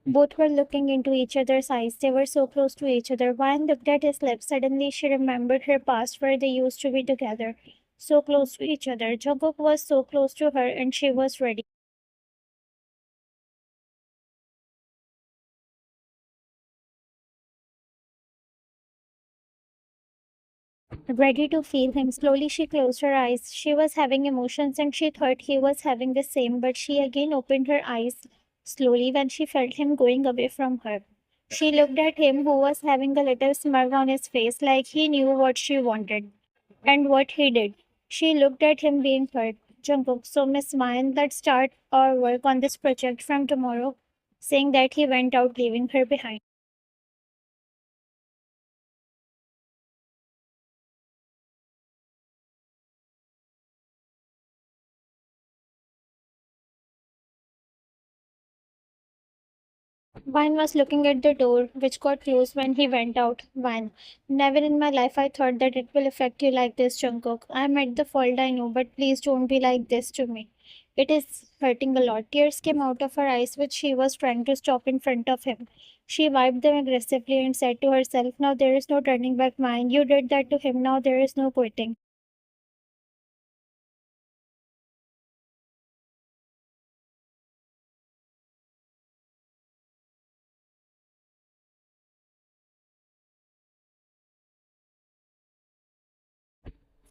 Both were looking into each other's eyes. They were so close to each other. Vine looked at his lips. Suddenly, she remembered her past where they used to be together, so close to each other. Jungkook was so close to her, and she was ready. Ready to feel him. Slowly, she closed her eyes. She was having emotions, and she thought he was having the same, but she again opened her eyes slowly when she felt him going away from her. She looked at him, who was having a little smirk on his face, like he knew what she wanted. And what he did. She looked at him being hurt. Jungkook, so Miss Mayan, let's start our work on this project from tomorrow, saying that he went out leaving her behind. Vine was looking at the door, which got closed when he went out. Vine, never in my life I thought that it will affect you like this, Jungkook. I'm at the fault, I know, but please don't be like this to me. It is hurting a lot. Tears came out of her eyes, which she was trying to stop in front of him. She wiped them aggressively and said to herself, now there is no turning back, Vine. You did that to him, now there is no quitting.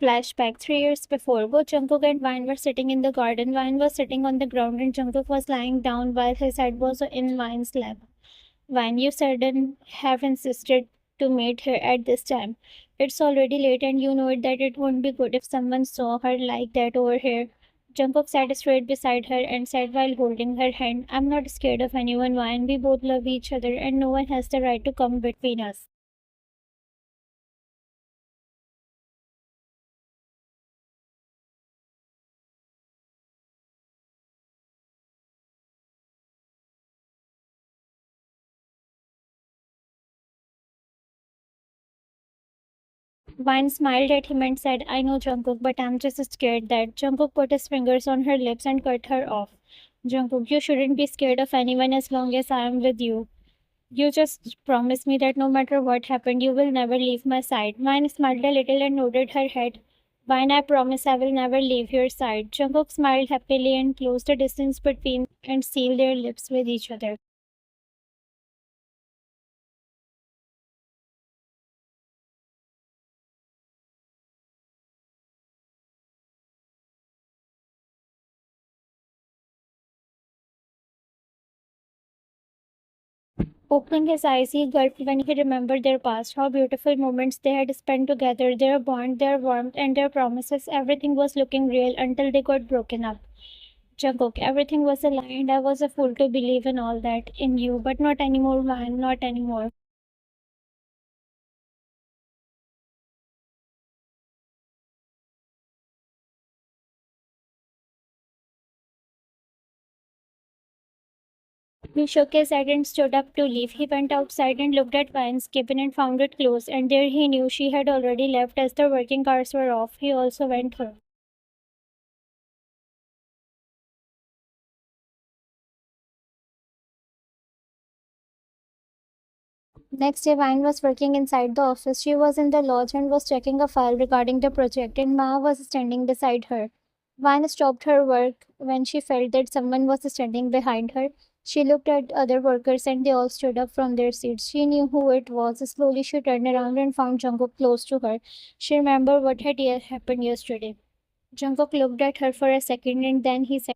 Flashback 3 years before, both Jungkook and Vine were sitting in the garden. Vine was sitting on the ground and Jungkook was lying down while his head was in Vine's lap. Vine, you said and have insisted to meet her at this time. It's already late and you know it that it wouldn't be good if someone saw her like that over here. Jungkook sat straight beside her and said while holding her hand, I'm not scared of anyone, Vine. We both love each other and no one has the right to come between us. Vine smiled at him and said, I know Jungkook, but I'm just scared that Jungkook put his fingers on her lips and cut her off. Jungkook, you shouldn't be scared of anyone as long as I am with you. You just promise me that no matter what happened, you will never leave my side. Vine smiled a little and nodded her head. Vine, I promise I will never leave your side. Jungkook smiled happily and closed the distance between and sealed their lips with each other. Opening his eyes, he gulped when he remembered their past, how beautiful moments they had spent together, their bond, their warmth, and their promises. Everything was looking real until they got broken up. Jungkook, everything was a lie, and I was a fool to believe in all that, in you, but not anymore, man, not anymore. He shook his head and stood up to leave. He went outside and looked at Vine's cabin and found it closed, and there he knew she had already left as the working hours were off. He also went home. Next day, Vine was working inside the office. She was in the lodge and was checking a file regarding the project, and Ma was standing beside her. Vine stopped her work when she felt that someone was standing behind her. She looked at other workers and they all stood up from their seats. She knew who it was. Slowly, she turned around and found Jungkook close to her. She remembered what had happened yesterday. Jungkook looked at her for a second and then he said,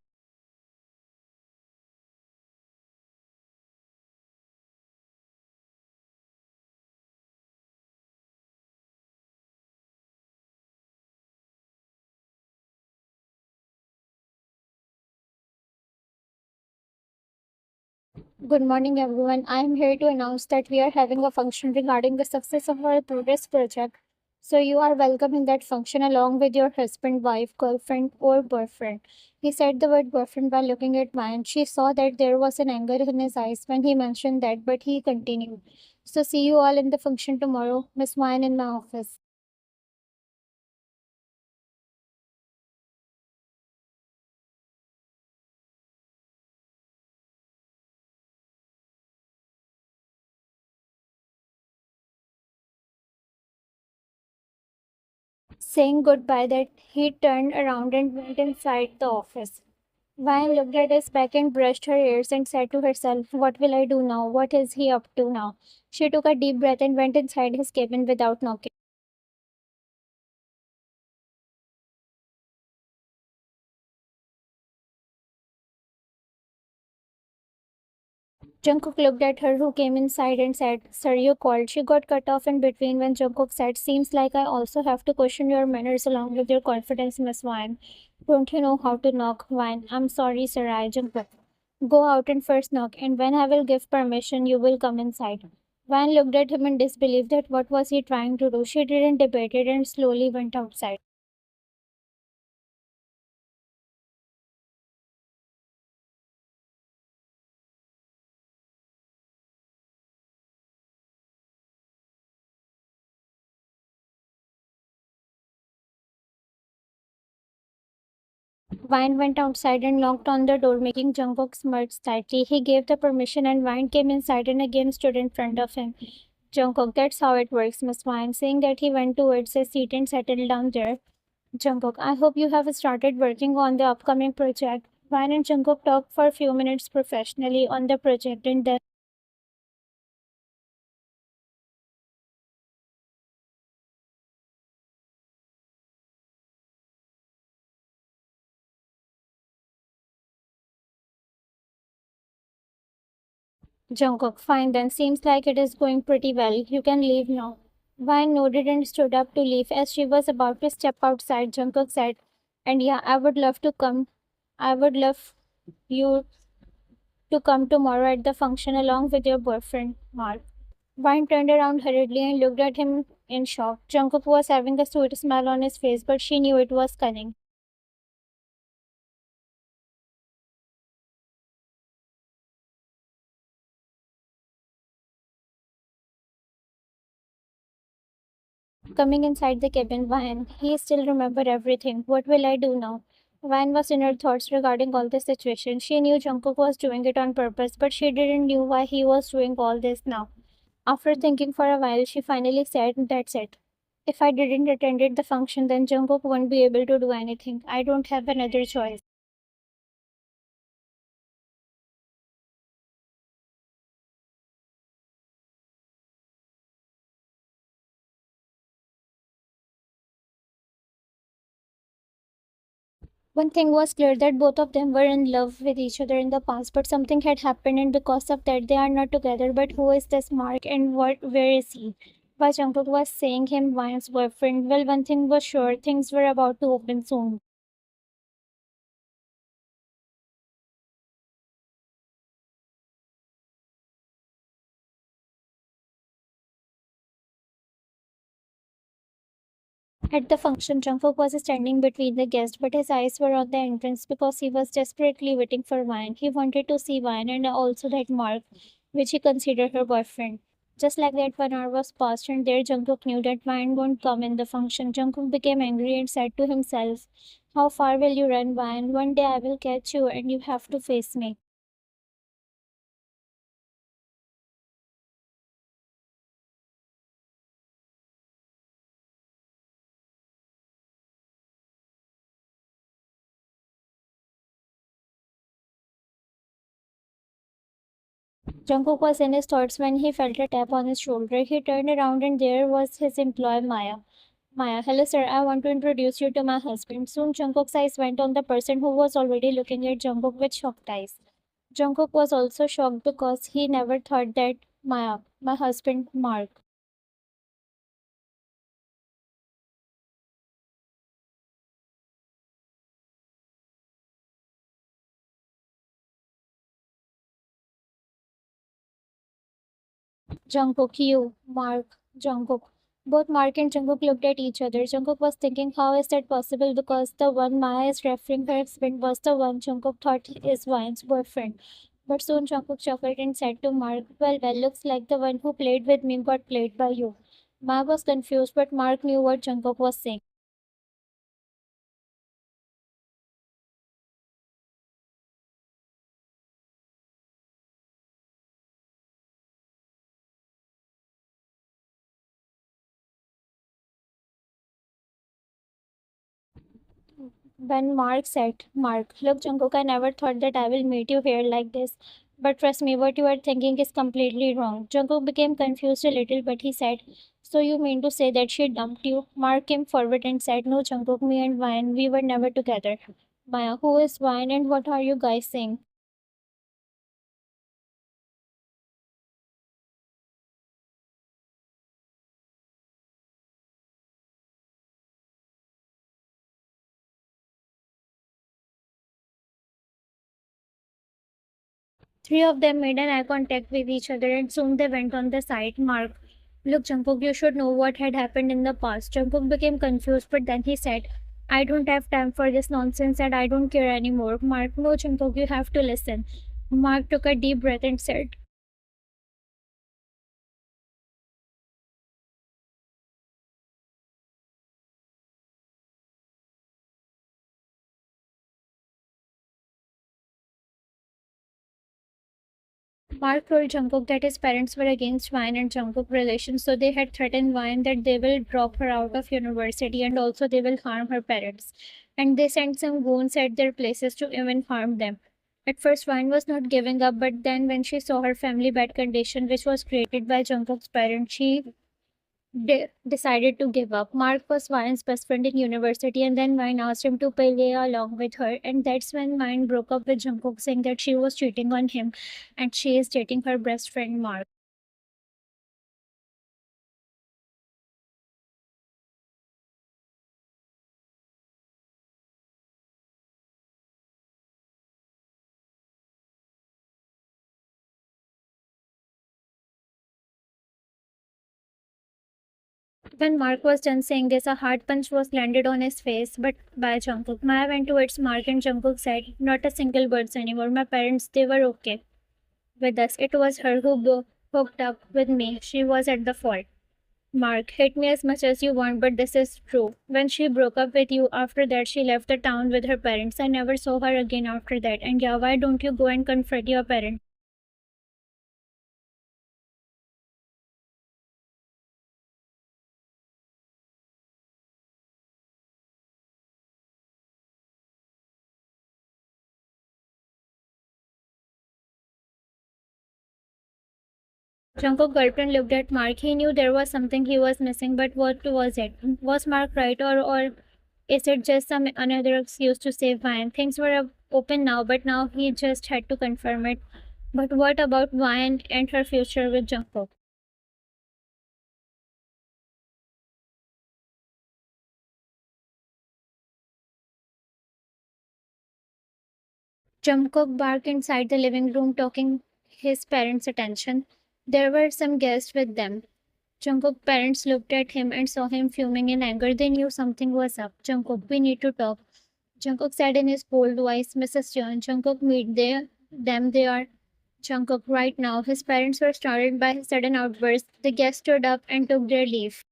good morning, everyone. I am here to announce that we are having a function regarding the success of our progress project. So, you are welcome in that function along with your husband, wife, girlfriend, or boyfriend. He said the word boyfriend while looking at mine. She saw that there was an anger in his eyes when he mentioned that, but he continued. So, see you all in the function tomorrow. Miss Mine in my office. Saying goodbye that he turned around and went inside the office. Vine looked at his back and brushed her ears and said to herself, "What will I do now? What is he up to now?" She took a deep breath and went inside his cabin without knocking. Jungkook looked at her, who came inside and said, "Sir, you called." She got cut off in between when Jungkook said, "Seems like I also have to question your manners along with your confidence, Miss Vine. Don't you know how to knock, Vine?" "I'm sorry, sir, I Jungkook. Go out and first knock, and when I will give permission, you will come inside." Vine looked at him in disbelief that what was he trying to do. She didn't debate it and slowly went outside. Vine went outside and knocked on the door, making Jungkook smirk slightly. He gave the permission and Vine came inside and again stood in front of him. "Jungkook, that's how it works, Miss Vine." Saying that, he went towards his seat and settled down there. "Jungkook, I hope you have started working on the upcoming project." Vine and Jungkook talked for a few minutes professionally on the project and then Jungkook, "Fine then, seems like it is going pretty well. You can leave now." Vine nodded and stood up to leave. As she was about to step outside, Jungkook said, "And yeah, I would love to come. I would love you to come tomorrow at the function along with your boyfriend, Mark." Vine turned around hurriedly and looked at him in shock. Jungkook was having a sweet smile on his face, but she knew it was cunning. Coming inside the cabin, Vine, he still remembered everything. "What will I do now?" Vine was in her thoughts regarding all the situation. She knew Jungkook was doing it on purpose, but she didn't know why he was doing all this now. After thinking for a while, she finally said, "That's it. If I didn't attend the function, then Jungkook won't be able to do anything. I don't have another choice." One thing was clear, that both of them were in love with each other in the past, but something had happened, and because of that, they are not together. But who is this Mark, and where is he? Why Jungkook was saying him Vine's boyfriend? Well, one thing was sure, things were about to open soon. At the function, Jungkook was standing between the guests, but his eyes were on the entrance because he was desperately waiting for Vine. He wanted to see Vine and also that Mark, which he considered her boyfriend. Just like that, 1 hour was passed, and there Jungkook knew that Vine won't come in the function. Jungkook became angry and said to himself, "How far will you run, Vine? One day I will catch you, and you have to face me." Jungkook was in his thoughts when he felt a tap on his shoulder. He turned around and there was his employee Maya. "Maya, hello sir, I want to introduce you to my husband." Soon Jungkook's eyes went on the person who was already looking at Jungkook with shocked eyes. Jungkook was also shocked because he never thought that Maya, my husband Mark. Jungkook, you, Mark, Jungkook. Both Mark and Jungkook looked at each other. Jungkook was thinking, how is that possible? Because the one Maya is referring her husband was the one Jungkook thought is Vine's boyfriend. But soon Jungkook chuckled and said to Mark, well, looks like the one who played with me got played by you." Mark was confused, but Mark knew what Jungkook was saying. When Mark said, Mark, look, Jungkook, I never thought that I will meet you here like this. But trust me, what you are thinking is completely wrong. Jungkook became confused a little, but he said, so you mean to say that she dumped you? Mark came forward and said, no, Jungkook, me and Vine, we were never together. Maya, who is Vine and what are you guys saying? Three of them made an eye contact with each other and soon they went on the side. Mark, look, Jungkook, you should know what had happened in the past. Jungkook became confused, but then he said, I don't have time for this nonsense and I don't care anymore. Mark, no, Jungkook, you have to listen. Mark took a deep breath and said, Mark told Jungkook that his parents were against Vine and Jungkook relations, so they had threatened Vine that they will drop her out of university and also they will harm her parents. And they sent some goons at their places to even harm them. At first, Vine was not giving up, but then when she saw her family bad condition, which was created by Jungkook's parents, she decided to give up. Mark was Vine's best friend in university, and then Vine asked him to play along with her, and that's when Vine broke up with Jungkook, saying that she was cheating on him, and she is dating her best friend Mark. When Mark was done saying this, a hard punch was landed on his face, but by Jungkook. Maya went towards Mark, and Jungkook said, "Not a single word anymore. My parents, they were okay with us. It was her who hooked up with me. She was at the fault." Mark, hate me as much as you want, but this is true. When she broke up with you, after that she left the town with her parents. I never saw her again after that. And yeah, why don't you go and confront your parents? Jungkook's girlfriend looked at Mark. He knew there was something he was missing, but what was it? Was Mark right, or is it just some another excuse to save Vine? Things were open now, but now he just had to confirm it. But what about Vine and her future with Jungkook? Jungkook barked inside the living room, taking his parents' attention. There were some guests with them. Jungkook's parents looked at him and saw him fuming in anger. They knew something was up. Jungkook, we need to talk. Jungkook said in his cold voice, Mrs. Jeon, Jungkook, meet them. They are Jungkook right now. His parents were startled by his sudden outburst. The guests stood up and took their leave.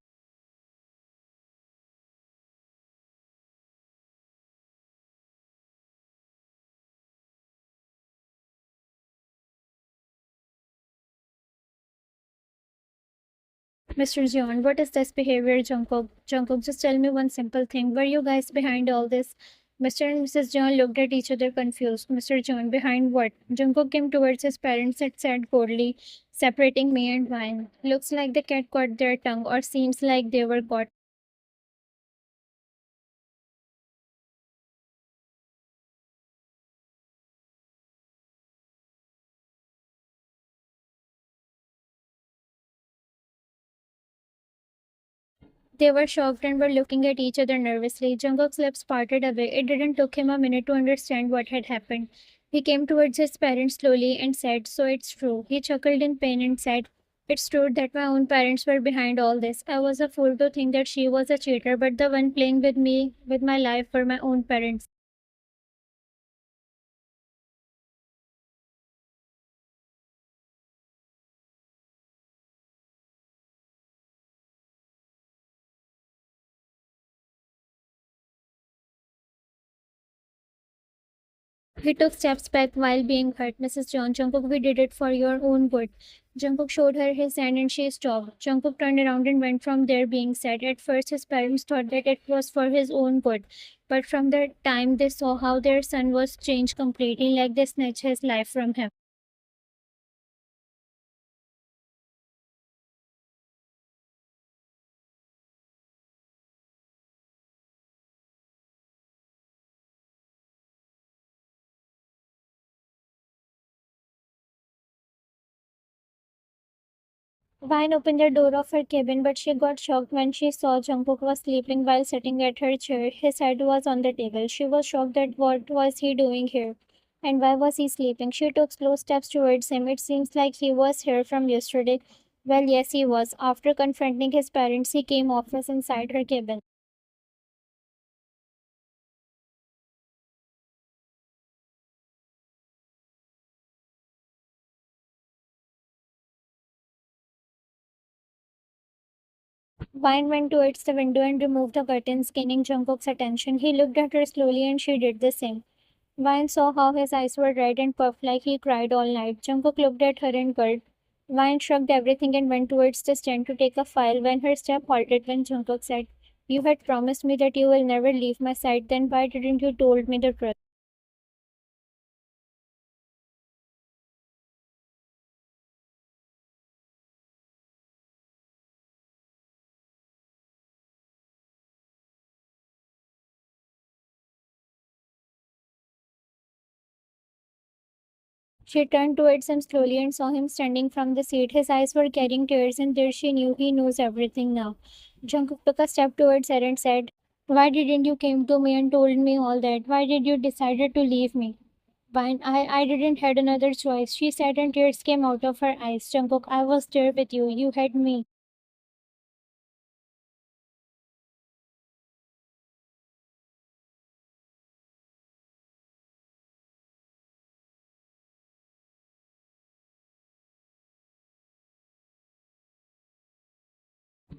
Mr. Jeon, what is this behavior, Jungkook? Jungkook, just tell me one simple thing. Were you guys behind all this? Mr. and Mrs. Jeon looked at each other confused. Mr. Jeon, behind what? Jungkook came towards his parents and said coldly, separating me and Vine. Looks like the cat caught their tongue, or seems like they were caught. They were shocked and were looking at each other nervously. Jungkook's lips parted away. It didn't took him a minute to understand what had happened. He came towards his parents slowly and said, so it's true. He chuckled in pain and said, it's true that my own parents were behind all this. I was a fool to think that she was a cheater, but the one playing with me, with my life, were my own parents. He took steps back while being hurt. Mrs. John Jungkook, we did it for your own good. Jungkook showed her his hand and she stopped. Jungkook turned around and went from there being sad. At first his parents thought that it was for his own good. But from the time they saw how their son was changed completely, like they snatched his life from him. Vine opened the door of her cabin, but she got shocked when she saw Jungkook was sleeping while sitting at her chair. His head was on the table. She was shocked at what was he doing here, and why was he sleeping. She took slow steps towards him. It seems like he was here from yesterday. Well, yes, he was. After confronting his parents, he came off us inside her cabin. Vine went towards the window and removed the curtains, gaining Jungkook's attention. He looked at her slowly and she did the same. Vine saw how his eyes were red and puffed like he cried all night. Jungkook looked at her and gulped. Vine shrugged everything and went towards the stand to take a file when her step halted when Jungkook said, "You had promised me that you will never leave my side, then why didn't you told me the truth?" She turned towards him slowly and saw him standing from the seat. His eyes were carrying tears, and there she knew he knows everything now. Jungkook took a step towards her and said, "Why didn't you came to me and told me all that? Why did you decided to leave me?" Fine, I didn't had another choice. She said and tears came out of her eyes. Jungkook, I was there with you. You had me.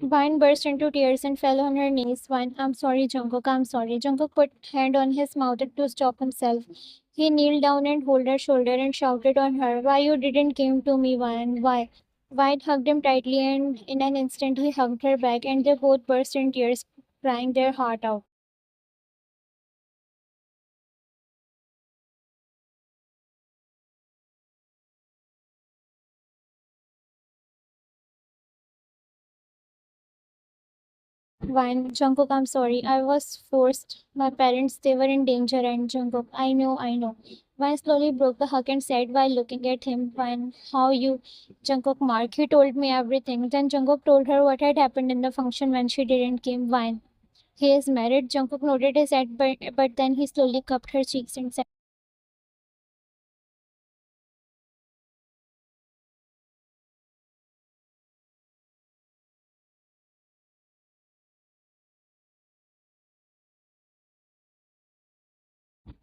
Vine burst into tears and fell on her knees. Vine, I'm sorry, Jungkook, I'm sorry. Jungkook put hand on his mouth to stop himself. He kneeled down and held her shoulder and shouted on her, "Why you didn't came to me, Vine? Why?" Vine hugged him tightly and in an instant he hugged her back and they both burst in tears, crying their heart out. Vine, Jungkook, I'm sorry. I was forced. My parents, they were in danger. And Jungkook, I know. Vine slowly broke the hug and said while looking at him, Vine, how you? Jungkook, Mark, he told me everything. Then Jungkook told her what had happened in the function when she didn't come. Vine, he is married. Jungkook nodded his head, but then he slowly cupped her cheeks and said,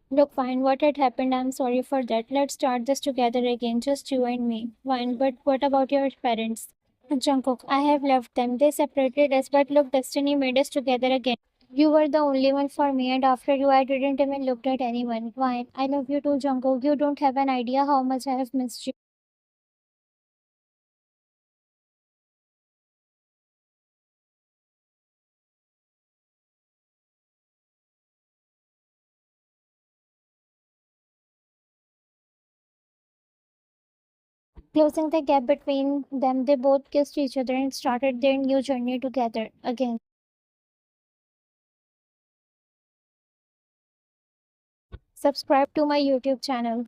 Look, Vine, what had happened? I'm sorry for that. Let's start this together again, just you and me. Vine, but what about your parents? Jungkook, I have left them. They separated us, but look, destiny made us together again. You were the only one for me, and after you, I didn't even look at anyone. Fine. I love you too, Jungkook. You don't have an idea how much I have missed you. Closing the gap between them, they both kissed each other and started their new journey together again. Subscribe to my YouTube channel.